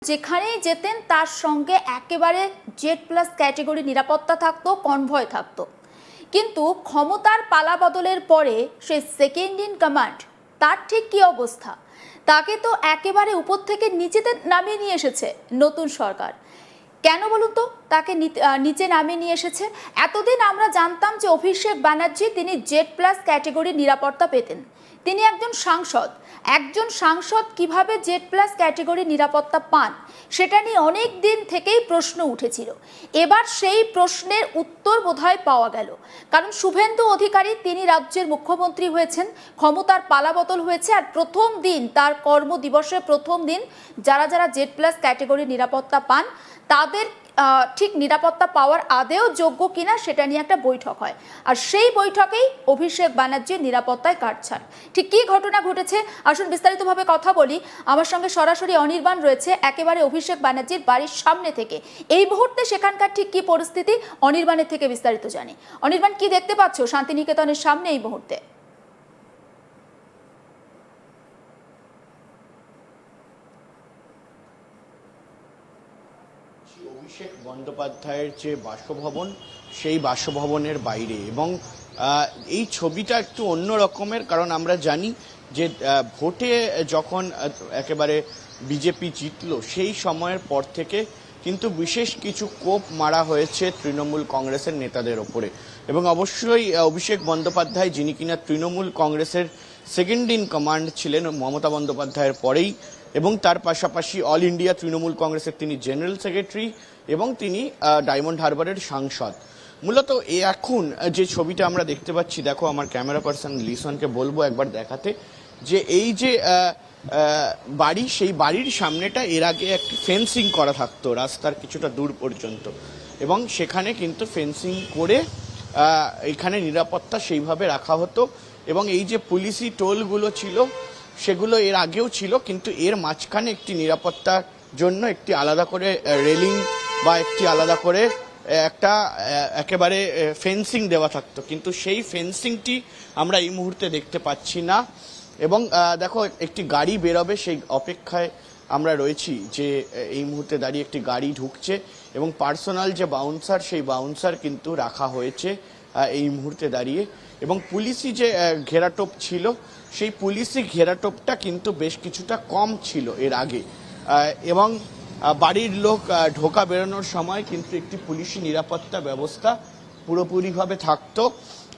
যেখানেই যেতেন তার সঙ্গে একেবারে জেড প্লাস ক্যাটেগরি নিরাপত্তা থাকতো, কনভয় থাকতো। কিন্তু ক্ষমতার পালাবদলের পরে সেই সেকেন্ড ইন কমান্ড তার ঠিক কী অবস্থা? তাকে তো একেবারে উপর থেকে নিচেতে নামিয়ে নিয়ে এসেছে নতুন সরকার। কেন বলুন তো তাকে নিচে নামিয়ে নিয়ে এসেছে? এতদিন আমরা জানতাম যে অভিষেক ব্যানার্জি তিনি জেড প্লাস ক্যাটেগরির নিরাপত্তা পেতেন। তিনি একজন সাংসদ কিভাবে জেড প্লাস ক্যাটেগরি নিরাপত্তা পান সেটা নিয়ে অনেক দিন থেকেই প্রশ্ন উঠেছিল। এবার সেই প্রশ্নের উত্তর বোধহয় পাওয়া গেল, কারণ শুভেন্দু অধিকারী তিনি রাজ্যের মুখ্যমন্ত্রী হয়েছেন, ক্ষমতার পালাবদল হয়েছে, আর প্রথম দিন তার কর্মদিবসের প্রথম দিন যারা যারা জেড প্লাস ক্যাটেগরি নিরাপত্তা পান তাদের ঠিক নিরাপত্তা পাওয়ার আদেও যোগ্য কিনা সেটা নিয়ে একটা বৈঠক হয়। আর সেই বৈঠকেই অভিষেক ব্যানার্জির নিরাপত্তায় কাটছাড়। ঠিক কী ঘটনা ঘটেছে আসুন বিস্তারিতভাবে কথা বলি। আমার সঙ্গে সরাসরি অনির্বাণ রয়েছে একেবারে অভিষেক ব্যানার্জির বাড়ির সামনে থেকে। এই মুহূর্তে সেখানকার ঠিক কী পরিস্থিতি অনির্বাণের থেকে বিস্তারিত জানি। অনির্বাণ, কি দেখতে পাচ্ছ শান্তিনিকেতনের সামনে এই মুহূর্তে? অভিষেক বন্দ্যোপাধ্যায়ের যে বাসভবন, সেই বাসভবনের বাইরে, এবং এই ছবিটা একটু অন্য রকমের, কারণ আমরা জানি যে ভোটে যখন একেবারে বিজেপি জিতলো সেই সময়ের পর থেকে কিন্তু বিশেষ কিছু কোপ মারা হয়েছে তৃণমূল কংগ্রেসের নেতাদের ওপরে। এবং অবশ্যই অভিষেক বন্দ্যোপাধ্যায়, যিনি কিনা তৃণমূল কংগ্রেসের সেকেন্ড ইন কমান্ড ছিলেন মমতা বন্দ্যোপাধ্যায়ের পরেই, এবং তার পাশাপাশি অল ইন্ডিয়া তৃণমূল কংগ্রেসের তিনি জেনারেল সেক্রেটারি এবং তিনি ডায়মন্ড হারবারের সাংসদ। মূলত এখন যে ছবিটা আমরা দেখতে পাচ্ছি, দেখো আমার ক্যামেরা পার্সন লিসনকে বলবো একবার দেখাতে, যে এই যে বাড়ি, সেই বাড়ির সামনেটা এর আগে একটি ফেন্সিং করা থাকতো রাস্তার কিছুটা দূর পর্যন্ত, এবং সেখানে কিন্তু ফেন্সিং করে এখানে নিরাপত্তা সেইভাবে রাখা হতো। এবং এই যে পুলিশি টোলগুলো ছিল সেগুলো এর আগেও ছিল, কিন্তু এর মাঝখানে একটি নিরাপত্তার জন্য একটি আলাদা করে রেলিং বা একটি আলাদা করে একটা একেবারে ফেন্সিং দেওয়া থাকতো, কিন্তু সেই ফেন্সিংটি আমরা এই মুহূর্তে দেখতে পাচ্ছি না। এবং দেখো একটি গাড়ি বেরোবে, সেই অপেক্ষায় আমরা রয়েছি যে এই মুহূর্তে দাঁড়িয়ে একটি গাড়ি ঢুকছে, এবং পার্সোনাল যে বাউন্সার, সেই বাউন্সার কিন্তু রাখা হয়েছে এই মুহূর্তে দাঁড়িয়ে। এবং পুলিশি যে ঘেরাটোপ ছিল, সেই পুলিশি ঘেরাটোপটা কিন্তু বেশ কিছুটা কম ছিল এর আগে, এবং বাড়ির লোক ঢোকা বেরোনোর সময় কিন্তু একটি পুলিশি নিরাপত্তা ব্যবস্থা পুরোপুরিভাবে থাকতো,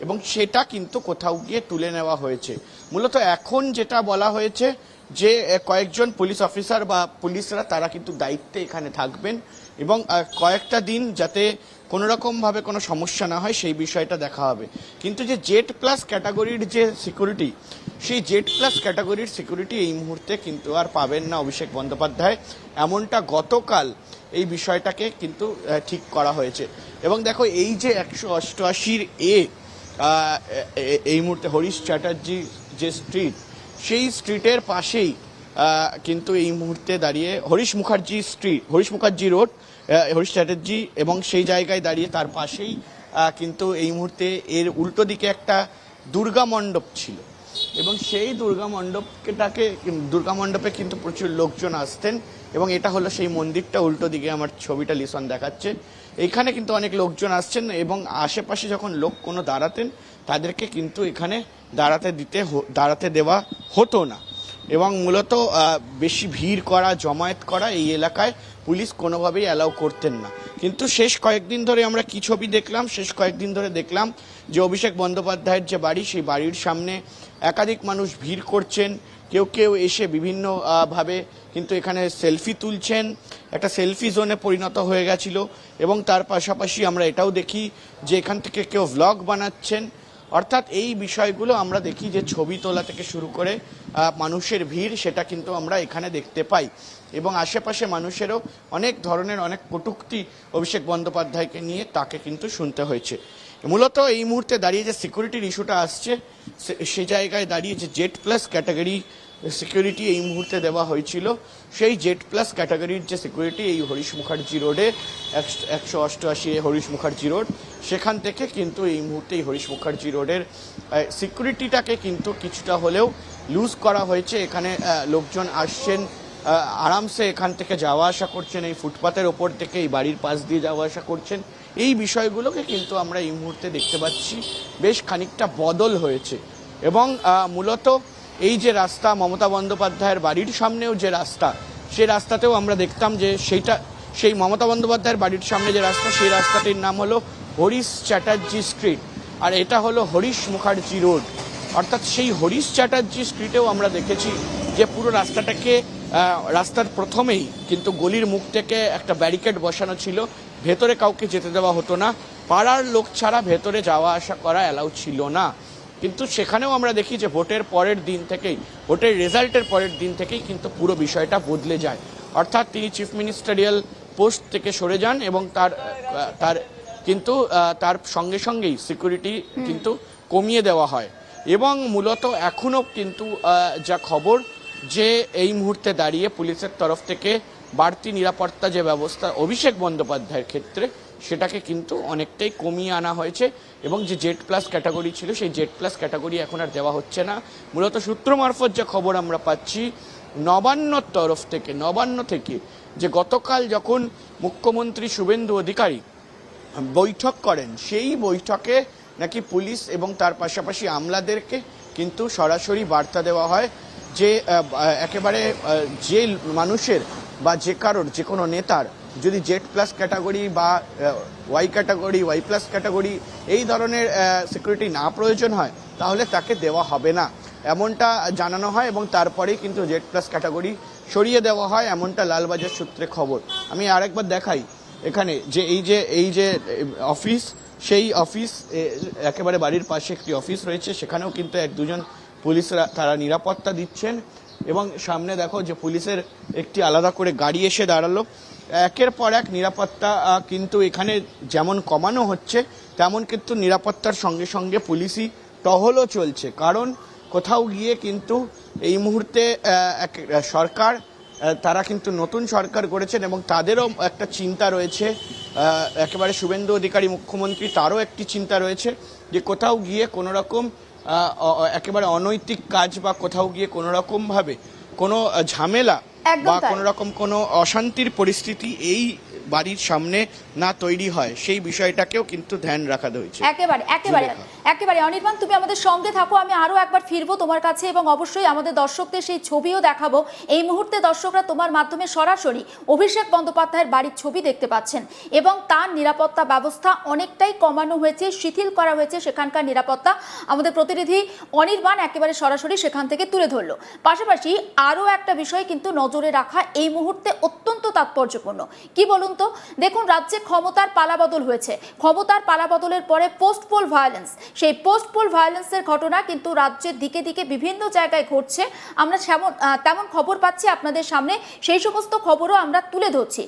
এবং সেটা কিন্তু কোথাও গিয়ে তুলে নেওয়া হয়েছে। মূলত এখন যেটা বলা হয়েছে যে কয়েকজন পুলিশ অফিসার বা পুলিশরা তারা কিন্তু দায়িত্বে এখানে থাকবেন, এবং কয়েকটা দিন যাতে কোনো রকমভাবে কোনো সমস্যা না হয় সেই বিষয়টা দেখা হবে। কিন্তু যে জেড প্লাস ক্যাটাগরির যে সিকিউরিটি, সেই জেড প্লাস ক্যাটাগরির সিকিউরিটি এই মুহূর্তে কিন্তু আর পাবেন না অভিষেক বন্দ্যোপাধ্যায়, এমনটা গতকাল এই বিষয়টাকে কিন্তু ঠিক করা হয়েছে। এবং দেখো এই যে 188 এই মুহূর্তে হরিশ চ্যাটার্জি যে স্ট্রিট, সেই স্ট্রিটের পাশেই কিন্তু এই মুহূর্তে দাঁড়িয়ে হরিশ মুখার্জি রোড, হরিশ চ্যাটার্জি, এবং সেই জায়গায় দাঁড়িয়ে তার পাশেই কিন্তু এই মুহূর্তে এর উল্টো দিকে একটা দুর্গা মণ্ডপ ছিল, এবং সেই দুর্গা মণ্ডপে কিন্তু প্রচুর লোকজন আসতেন, এবং এটা হলো সেই মন্দিরটা। উল্টো দিকে আমার ছবিটা লিসন দেখাচ্ছে, এখানে কিন্তু অনেক লোকজন আসছেন, এবং আশেপাশে যখন লোক কোনো দাঁড়াতেন তাদেরকে কিন্তু এখানে দাঁড়াতে দেওয়া হতো না। এবং মূলত বেশি ভিড় করা, জমায়েত করা এই এলাকায় পুলিশ কোনোভাবেই অ্যালাউ করতেন না। কিন্তু শেষ কয়েকদিন ধরে আমরা কি ছবি দেখলাম, দেখলাম যে অভিষেক বন্দ্যোপাধ্যায়ের যে বাড়ি, সেই বাড়ির সামনে একাধিক মানুষ ভিড় করছেন, কেউ এসে বিভিন্ন ভাবে কিন্তু এখানে সেলফি তুলছেন, একটা সেলফি জোনে পরিণত হয়ে গেছিল। এবং তার পাশাপাশি আমরা এটাও দেখি যে এখান থেকে কেউ ভ্লগ বানাচ্ছেন। অর্থাৎ এই বিষয়গুলো আমরা দেখি যে ছবি তোলা থেকে শুরু করে মানুষের ভিড়, সেটা কিন্তু আমরা এখানে দেখতে পাই। এবং আশেপাশে মানুষেরও অনেক ধরনের অনেক কটূক্তি অভিষেক বন্দ্যোপাধ্যায়কে নিয়ে তাকে কিন্তু শুনতে হয়েছে। মূলত এই মুহূর্তে দাঁড়িয়ে যে সিকিউরিটির ইস্যুটা আসছে, সে জায়গায় দাঁড়িয়ে যে জেড প্লাস ক্যাটাগরি সিকিউরিটি এই মুহূর্তে দেওয়া হয়েছিল, সেই জেড প্লাস ক্যাটাগরির যে সিকিউরিটি এই হরিশ মুখার্জি রোডে 188 হরিশ মুখার্জি রোড, সেখান থেকে কিন্তু এই মুহূর্তে এই হরিশ মুখার্জি রোডের সিকিউরিটিটাকে কিন্তু কিছুটা হলেও লুজ করা হয়েছে। এখানে লোকজন আসছেন, আরামসে এখান থেকে যাওয়া আসা করছেন, এই ফুটপাতের ওপর থেকে এই বাড়ির পাশ দিয়ে যাওয়া আসা করছেন। এই বিষয়গুলোকে কিন্তু আমরা এই মুহূর্তে দেখতে পাচ্ছি বেশ খানিকটা বদল হয়েছে। এবং মূলত এই যে রাস্তা, মমতা বন্দ্যোপাধ্যায়ের বাড়ির সামনেও যে রাস্তা, সেই রাস্তাতেও আমরা দেখতাম যে সেই মমতা বন্দ্যোপাধ্যায়ের বাড়ির সামনে যে রাস্তা, সেই রাস্তাটির নাম হলো হরিশ চ্যাটার্জি স্ট্রিট, আর এটা হলো হরিশ মুখার্জি রোড। অর্থাৎ সেই হরিশ চ্যাটার্জি স্ট্রিটেও আমরা দেখেছি যে পুরো রাস্তাটাকে রাস্তার প্রথমেই কিন্তু গলির মুখ থেকে একটা ব্যারিকেড বসানো ছিল, ভেতরে কাউকে যেতে দেওয়া হতো না, পাড়ার লোক ছাড়া ভেতরে যাওয়া আসা করা অ্যালাউ ছিল না। কিন্তু সেখানেও আমরা দেখি যে ভোটের পরের দিন থেকেই, ভোটের রেজাল্টের পরের দিন থেকেই কিন্তু পুরো বিষয়টা বদলে যায়। অর্থাৎ তিনি চিফ মিনিস্টারিয়াল পোস্ট থেকে সরে যান এবং তার সঙ্গে সঙ্গেই সিকিউরিটি কিন্তু কমিয়ে দেওয়া হয়। এবং মূলত এখনও কিন্তু যা খবর, যে এই মুহূর্তে দাঁড়িয়ে পুলিশের তরফ থেকে বাড়তি নিরাপত্তা যে ব্যবস্থা অভিষেক বন্দ্যোপাধ্যায়ের ক্ষেত্রে, সেটাকে কিন্তু অনেকটাই কমিয়ে আনা হয়েছে। এবং যে জেড প্লাস ক্যাটাগরি ছিল, সেই জেড প্লাস ক্যাটাগরি এখন আর দেওয়া হচ্ছে না। মূলত সূত্র মারফত যে খবর আমরা পাচ্ছি নবান্নর তরফ থেকে, নবান্ন থেকে, যে গতকাল যখন মুখ্যমন্ত্রী শুভেন্দু অধিকারী বৈঠক করেন, সেই বৈঠকে নাকি পুলিশ এবং তার পাশাপাশি আমলাদেরকে কিন্তু সরাসরি বার্তা দেওয়া হয় যে একেবারে যে মানুষের বা যে কারোর, যে কোনো নেতার যদি জেড প্লাস ক্যাটাগরি বা Y category, Y plus category এই ধরনের সিকিউরিটি না প্রয়োজন হয়, তাহলে তাকে দেওয়া হবে না, এমনটা জানানো হয়। এবং তারপরেই কিন্তু জেড প্লাস ক্যাটাগরি সরিয়ে দেওয়া হয়, এমনটা লালবাজার সূত্রে খবর। আমি আরেকবার দেখাই এখানে যে এই যে অফিস, সেই অফিস একেবারে বাড়ির পাশে একটি অফিস রয়েছে, সেখানেও কিন্তু এক দুজন পুলিশরা তারা নিরাপত্তা দিচ্ছেন। এবং সামনে দেখো যে পুলিশের একটি আলাদা করে গাড়ি এসে দাঁড়ালো। একের পর এক নিরাপত্তা কিন্তু এখানে যেমন কমানো হচ্ছে, তেমন কিন্তু নিরাপত্তার সঙ্গে সঙ্গে পুলিশি টহলও চলছে। কারণ কোথাও গিয়ে কিন্তু এই মুহূর্তে সরকার, তারা কিন্তু নতুন সরকার করেছেন এবং তাদেরও একটা চিন্তা রয়েছে, একেবারে শুভেন্দু অধিকারী মুখ্যমন্ত্রী, তারও একটি চিন্তা রয়েছে যে কোথাও গিয়ে কোনো রকম একেবারে অনৈতিক কাজ বা কোথাও গিয়ে কোনো রকমভাবে কোনো ঝামেলা বা কোনো রকম কোনো অশান্তির পরিস্থিতি এই বাড়ির সামনে না তৈরি হয়, সেই বিষয়টাকেও কিন্তু ধ্যান রাখা হয়েছে। একেবারে অনির্বাণ, তুমি আমাদের সঙ্গে থাকো, আমি আরো একবার ফিরবো তোমার কাছে এবং অবশ্যই আমাদের দর্শকদের সেই ছবিও দেখাবো। এই মুহূর্তে দর্শকরা তোমার মাধ্যমে সরাসরি অভিষেক বন্দ্যোপাধ্যায়ের বাড়ির ছবি দেখতে পাচ্ছেন এবং তার নিরাপত্তা ব্যবস্থা অনেকটাই কমানো হয়েছে, শিথিল করা হয়েছে সেখানকার নিরাপত্তা। আমাদের প্রতিনিধি অনির্বাণ একেবারে সরাসরি সেখান থেকে তুলে ধরলো। পাশাপাশি আরো একটা বিষয় কিন্তু নজরে রাখা এই মুহূর্তে অত্যন্ত তাৎপর্যপূর্ণ। কি বলুন তো, দেখুন রাজ্যে ক্ষমতার পালাবদল হয়েছে, ক্ষমতার পালাবদলের পরে পোস্ট পোল ভায়োলেন্স, সেই পোস্ট পোল ভায়োলেন্সের ঘটনা কিন্তু রাজ্যের দিকে দিকে বিভিন্ন জায়গায় ঘটছে। আমরা তেমন খবর পাচ্ছি আপনাদের সামনে, সেই সমস্ত খবরও আমরা তুলে ধরছি।